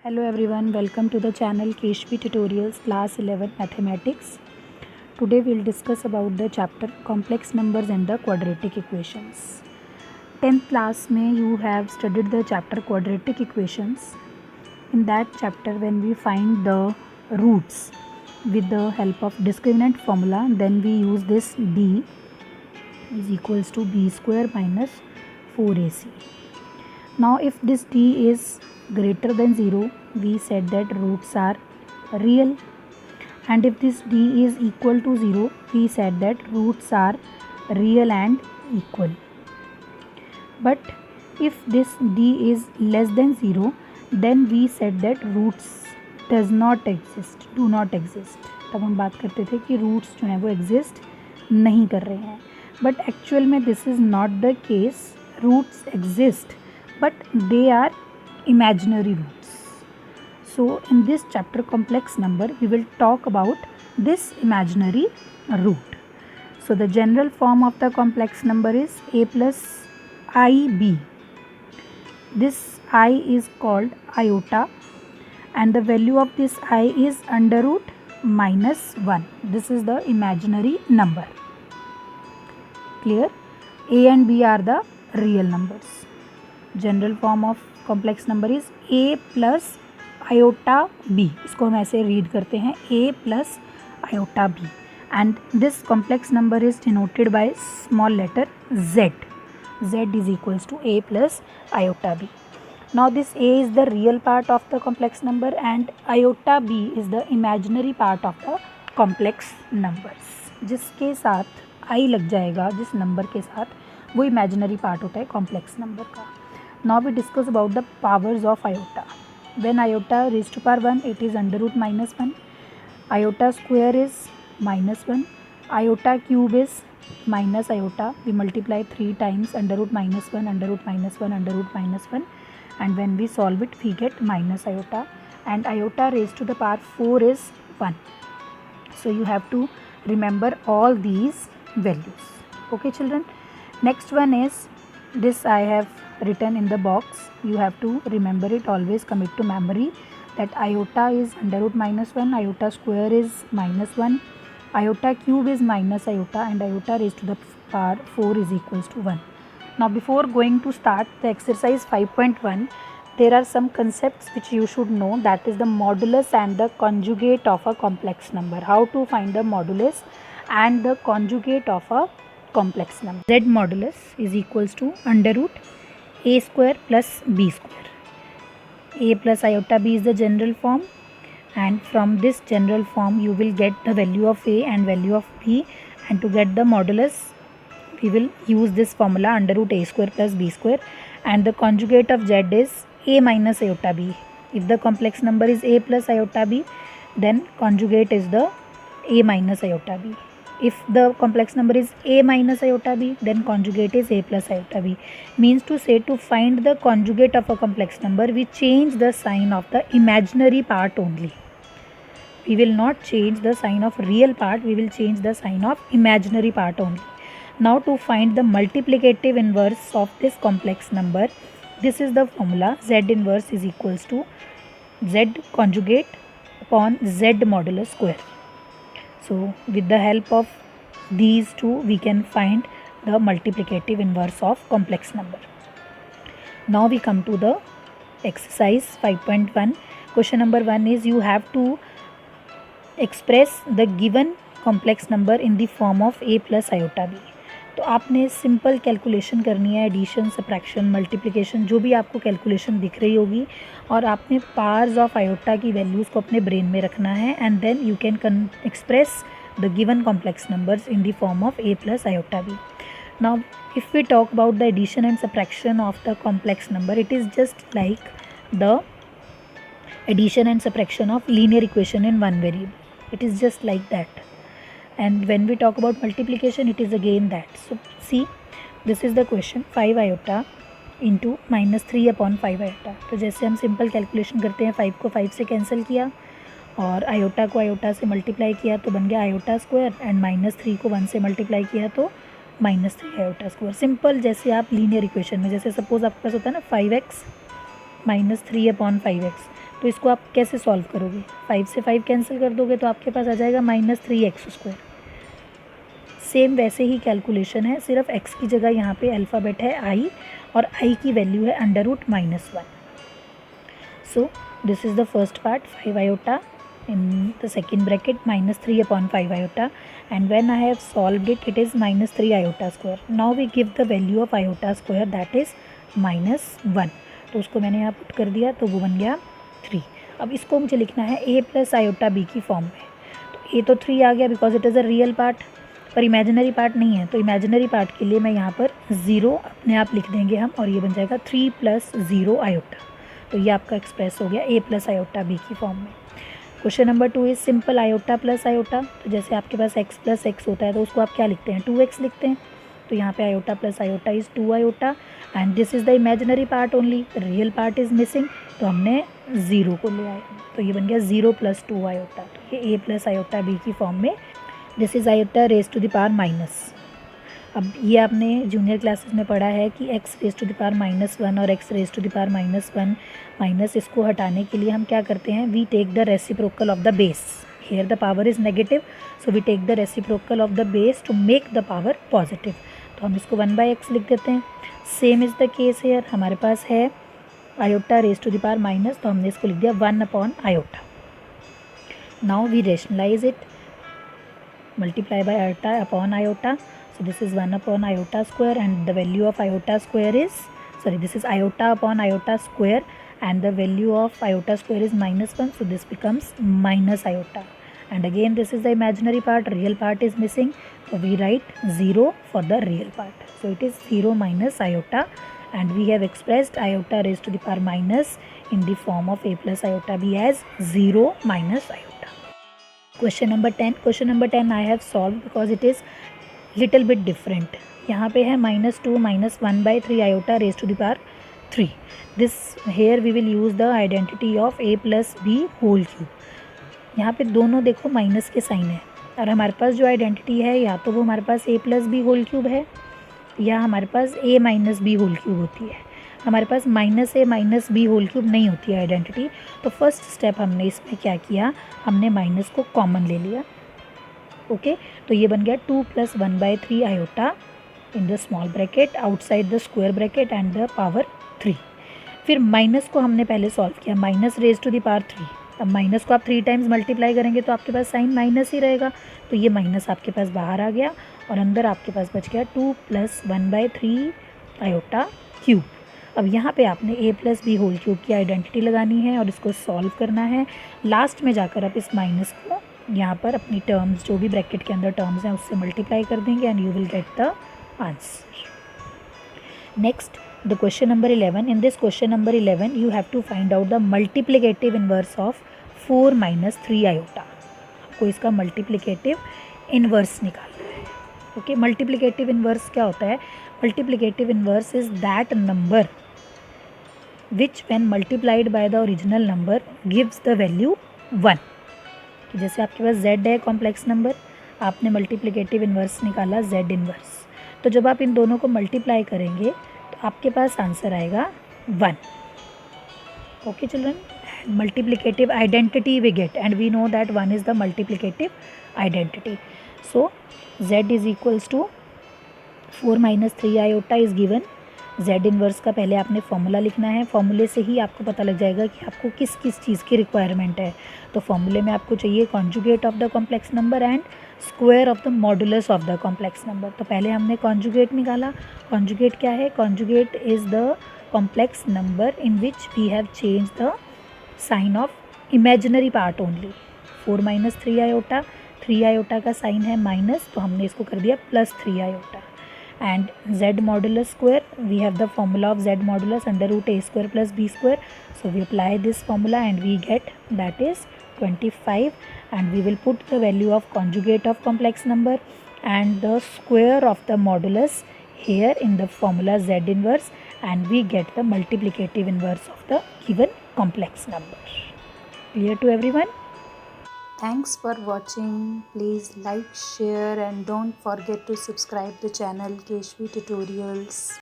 Hello everyone, welcome to the channel KHP Tutorials Class 11 Mathematics. Today we'll discuss about the chapter Complex Numbers and the Quadratic Equations. 10th class mein you have studied the chapter Quadratic Equations. In that chapter when we find the roots with the help of discriminant formula, then we use this d is equals to b square minus 4ac. Now if this d is greater than 0, we said that roots are real, and if this d is equal to 0, we said that roots are real and equal. But if this d is less than 0, then we said that roots does not exist, do not exist. तब हम बात करते थे कि roots जो है वो exist नहीं कर रहे हैं, but actual में this is not the case. Roots exist, but they are imaginary roots. So in this chapter complex number we will talk about this imaginary root. So the general form of the complex number is a plus ib. This I is called iota and the value of this I is under root minus 1. This is the imaginary number. Clear? A and B are the real numbers. General form of complex number is a plus iota b. इसको हम ऐसे read करते हैं a plus iota b, and this complex number is denoted by small letter z. Z is equals to a plus iota b. Now this a is the real part of the complex number and iota b is the imaginary part of the complex numbers. जिसके साथ i लग जाएगा, जिस number के साथ, वो imaginary part होता है complex number का. Now we discuss about the powers of iota. When iota raised to power 1, it is under root minus 1. Iota square is minus 1. Iota cube is minus iota. We multiply 3 times under root minus 1, under root minus 1, under root minus 1. And when we solve it, we get minus iota. And iota raised to the power 4 is 1. So you have to remember all these values. Okay children. Next one is this I have written in the box. You have to remember it, always commit to memory that iota is under root minus 1, iota square is minus 1, iota cube is minus iota, and iota raised to the power 4 is equals to 1. Now before going to start the exercise 5.1, there are some concepts which you should know, that is the modulus and the conjugate of a complex number. How to find the modulus and the conjugate of a complex number. Z modulus is equals to under root a square plus b square. A plus iota b is the general form, and from this general form you will get the value of a and value of b, and to get the modulus we will use this formula under root a square plus b square, and the conjugate of z is a minus iota b. If the complex number is a plus iota b, then conjugate is the a minus iota b. If the complex number is a minus iota b, then conjugate is a plus iota b. Means to say, to find the conjugate of a complex number, we change the sign of the imaginary part only. We will not change the sign of real part, we will change the sign of imaginary part only. Now to find the multiplicative inverse of this complex number, this is the formula. Z inverse is equals to Z conjugate upon Z modulus square. So with the help of these two we can find the multiplicative inverse of complex number. Now we come to the exercise 5.1. Question number 1 is you have to express the given complex number in the form of a plus iota b. तो आपने simple calculation करनी है, addition, subtraction, multiplication, जो भी आपको calculation दिख रही होगी, और आपने पावर्स ऑफ आयोटा की वैल्यूज़ को अपने ब्रेन में रखना है, and then you can express the given complex numbers in the form of a plus iota b. Now if we talk about the addition and subtraction of the complex number, it is just like the addition and subtraction of linear equation in one variable. It is just like that. And when we talk about multiplication, it is again that. So see, this is the question, 5 iota into minus 3 upon 5 iota. तो जैसे हम simple calculation करते हैं, 5 को 5 से cancel किया और iota को आयोटा से मल्टीप्लाई किया तो बन गया आयोटा स्क्वायर, एंड माइनस 3 को 1 से मल्टीप्लाई किया तो माइनस 3 आयोटा स्क्वायर. सिंपल, जैसे आप लीनियर इक्वेशन में, जैसे सपोज आपके पास होता है ना 5x -3 upon 5x, तो इसको आप कैसे सॉल्व करोगे, 5 से 5 कैंसिल कर दोगे तो आपके पास आ जाएगा -3x²। सेम वैसे ही कैलकुलेशन है, सिर्फ x की जगह यहाँ पे अल्फ़ाबेट है i और i की वैल्यू है √-1। So this is the first part 5 iota in the second bracket -3/5 iota, and when I have solved it, it is -3 iota square. Now we give the value of iota square, that is -1. तो उसको मैंने यहाँ put कर दिया तो वो बन गया 3। अब इसको मुझे लिखना है a + iota b की फॉर्म में। तो a तो 3 आ गया because it is a real part, पर इमेजिनरी पार्ट नहीं है, तो इमेजिनरी पार्ट के लिए मैं यहाँ पर 0 अपने आप लिख देंगे हम, और ये बन जाएगा 3 + 0 iota। तो ये आपका एक्सप्रेस हो गया a + iota b की फॉर्म में। Question number 2 is simple iota plus iota. तो जैसे आपके पास x + x होता है तो उसको आप क्या लिखते हैं, 2x लिखते हैं। तो यहाँ पे iota plus iota is 2 iota, and this is the imaginary part only, real part is missing, तो हमने 0 को ले आए, तो ये बन गया 0 + 2 आयोटा। तो ये a + आयोटा b की फॉर्म में, this is iota raise to the power minus. अब ये आपने जूनियर क्लासेस में पढ़ा है कि x raise to the power -1 और x raise to the power -1 minus, इसको हटाने के लिए हम क्या करते हैं, we take the reciprocal of the base. Here the power is negative, so we take the reciprocal of the base to make the power positive. तो हम इसको 1/x लिख देते हैं। Same is the case here, हमारे पास है iota raise to the power minus, तो हमने इसको लिख दिया 1/आयोटा। Now we rationalize it, multiply by iota upon iota, so this is 1/iota square, and the value of iota square is, sorry, this is iota upon iota square, and the value of iota square is -1, so this becomes minus iota, and again this is the imaginary part, real part is missing, so we write 0 for the real part, so it is 0 minus iota, and we have expressed iota raised to the power minus in the form of a + iota b as 0 minus iota. Question number 10, question number 10 I have solved because it is little bit different. यहाँ पे है -2 - 1/3 iota raise to the power 3। This here we will use the identity of a + b whole cube. यहाँ पे दोनों देखो minus के sign है, और हमारे पास जो आइडेंटिटी है या तो वो हमारे पास a + b होल क्यूब है, या हमारे पास a - b होल क्यूब होती है। हमारे पास -a - b होल क्यूब नहीं होती है आइडेंटिटी। तो फर्स्ट स्टेप हमने इसमें क्या किया, हमने माइनस को कॉमन ले लिया। ओके, तो ये बन गया 2 + 1/3 iota in the small bracket outside the square bracket and the power 3। फिर माइनस को हमने पहले सॉल्व किया, minus raise to the power 3। अब माइनस को आप 3 टाइम्स मल्टीप्लाई करेंगे तो आपके पास साइन माइनस ही रहेगा, तो ये माइनस आपके पास बाहर आ गया, और अंदर आपके पास बच गया 2 + 1/3 आयोटा क्यूब। अब यहाँ पे आपने a + b होल क्यूब की आइडेंटिटी लगानी है और इसको सॉल्व करना है। लास्ट में जाकर आप इस माइनस को यहाँ पर अपनी टर्म्स, जो भी ब्रैकेट के अंदर टर्म्स हैं, उससे मल्टीप्लाई कर देंगे, and you will get the answer. Next, the question number 11। In this question number 11 you have to find out the multiplicative inverse of 4 - 3 iota. आपको इसका मल्टीप्लिकेटिव इनवर्स निकालना है। ओके, मल्टीप्लिकेटिव इनवर्स क्या होता है, multiplicative inverse is that number which when multiplied by the original number gives the value 1। जैसे आपके पास z है कॉम्प्लेक्स नंबर, आपने मल्टीप्लिकेटिव इन्वर्स निकाला z इन्वर्स, तो जब आप इन दोनों को मल्टीप्लाई करेंगे तो आपके पास आंसर आएगा 1। Okay children, multiplicative identity we get, and we know that 1 is the multiplicative identity. So z is equals to 4 - 3 iota is given. z inverse का पहले आपने फॉर्मूला लिखना है, फॉर्मूले से ही आपको पता लग जाएगा कि आपको किस किस चीज़ की रिक्वायरमेंट है। तो फॉर्मूले में आपको चाहिए conjugate of the complex number and square of the modulus of the complex number. तो पहले हमने कॉन्जुगेट निकाला। कॉन्जुगेट क्या है, conjugate is the complex number in which we have change the sign of imaginary part only. 4 - 3 iota, 3 iota का साइन है minus, तो हमने इसको कर दिया +3 iota. And z modulus square, we have the formula of z modulus √a² + b². So we apply this formula and we get that is 25, and we will put the value of conjugate of complex number and the square of the modulus here in the formula z inverse, and we get the multiplicative inverse of the given complex number. Clear to everyone? Thanks for watching. Please like, share, and don't forget to subscribe the channel Keshvi Tutorials.